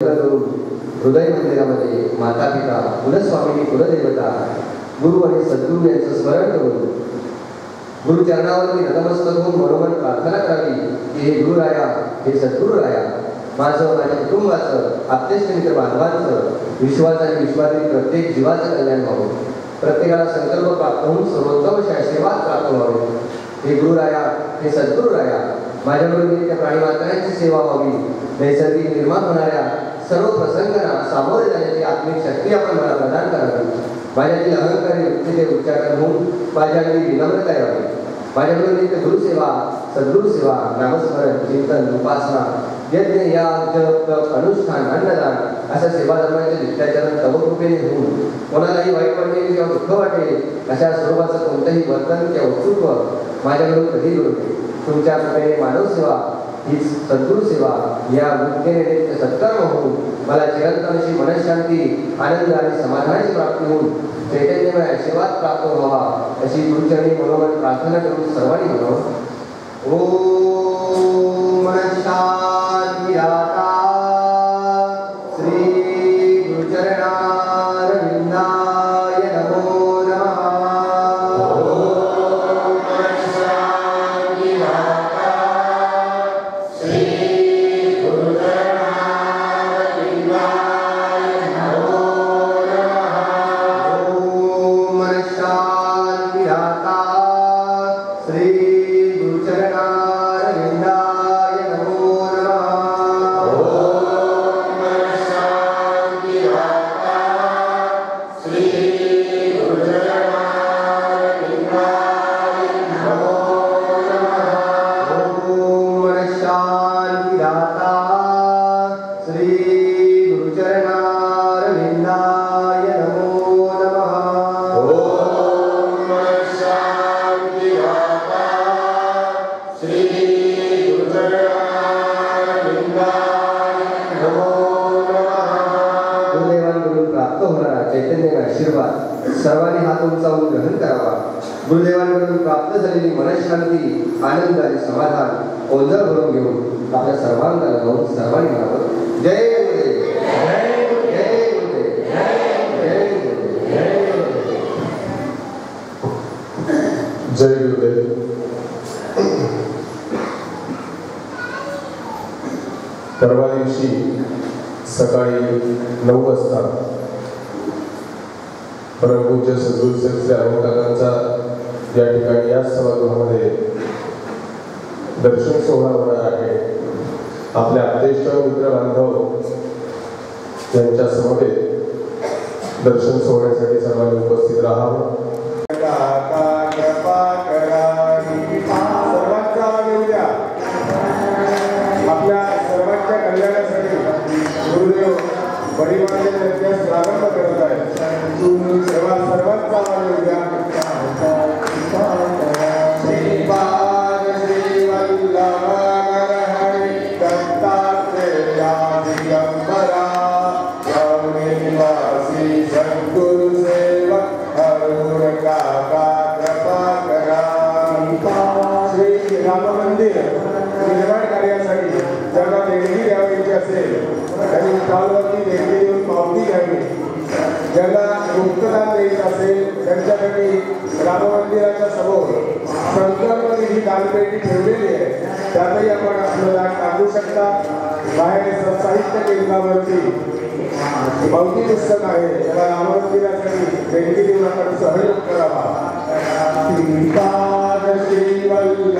हृदय मंदिरामध्ये माता पिता कुलस्वामिनी कुलदेवता गुरु आणि सद्गुरू यांचं स्मरण करून गुरुचरणावरती नतमस्तक होऊन मनोमन प्रार्थना करावी की हे गुरुराया, हे सद्गुरुराया, माझं माझ्या कुटुंबाचं आप्तेष्ट मित्र बांधवांचं विश्वास आणि विश्वातील प्रत्येक जीवाचं कल्याण व्हावं, प्रत्येकाला संकल्प प्राप्त होऊन सर्वोत्तम आशीर्वाद प्राप्त व्हावे. हे गुरुराया, हे सद्गुरुराया, माझ्याकडून त्या प्राणीमात्रांची सेवा व्हावी, नैसर्गिक निर्माण होणाऱ्या सर्व प्रसंगांना सामोरे जाण्याची आत्मिक शक्ती आपण मला प्रदान करावी. माझ्यातील अहंकारी वृत्तीचे उच्चाटन होऊन माझ्याकडे विनम्रता यावी. माझ्याकडून नित्य गुरुसेवा, सद्गुरुसेवा, नामस्मरण, चिंतन, उपासना, यज्ञ, याग, जप, तप, अनुष्ठान, अन्नदान अशा सेवा धर्माचे नित्याचरण तवकृपेने होऊन कोणालाही वाईट वाटेल किंवा दुःख वाटेल अशा स्वरूपाचं कोणतंही वर्तन किंवा वक्तृत्व माझ्याकडून कधी घडू नये. तुमच्या कृपेने मानवसेवा हीच सद्गुरुसेवा या वृत्तीने नित्य सत्कर्म होऊन मला चिरंतन अशी मनःशांती, आनंद आणि समाधानाची प्राप्ती होऊन चैतन्यमय आशीर्वाद प्राप्त व्हावा अशी गुरुचरणी मनोमन प्रार्थना करून सर्वांनी म्हणावं. ओम मनशांती दाता श्री गुरुचरणारविंदाय नमो नमः. ओम मनशांती दाता श्री गुरुचरणारविंदाय नमो नमः. ओम मनशांती दाता श्री सर्वांनी हात उंचावून ग्रहण करावा. गुरुदेवांकडून प्राप्त झालेली मनःशांती, आनंद आणि समाधान ओंजळ भरून घेऊन आपल्या सर्वांना लगावून सर्वांनी म्हणावं. जय गुरुदेव, जय गुरुदेव, जय गुरुदेव, जय गुरुदेव. परवा दिवशी सकाळी 9 वाजता परमपूज्य सद्गुरू श्री अरुणकाकांचा या ठिकाणी या सभागृहामध्ये दर्शन सोहळा होणार आहे. आपल्या आप्तेष्ट मित्र बांधव यांच्या समवेत दर्शन सोहळ्यासाठी सर्वांनी उपस्थित राहावं. आपल्या सर्वांच्या कल्याणासाठी गुरुदेव परिवाराचे प्रारंभ करत आहे. सर्वांचा श्रीपाद श्री वल्लभ हरि दत्तात्रेया दिगंबरा निवासी सद्गुरु सेवक हरुर काका कृपा करा. श्री राम मंदिर निर्माण कार्यासाठी ज्यांना देणगी द्यावायची असेल त्यांनी कालवरती देणगी देऊन पावती घ्यावी. ज्यांना मुक्तदान द्यायचं असेल त्यांच्यासाठी राम मंदिराच्या समोर संकल्प निधी दानपेटी ठेवलेली आहे, त्यातही आपण आपलं दान टाकू शकता. बाहेर साहित्य केंद्रावरती पावती पुस्तक आहे, त्याला राम मंदिरासाठी देणगी देऊन आपण सहयोग करावा. श्रीपाद श्री वल्लभ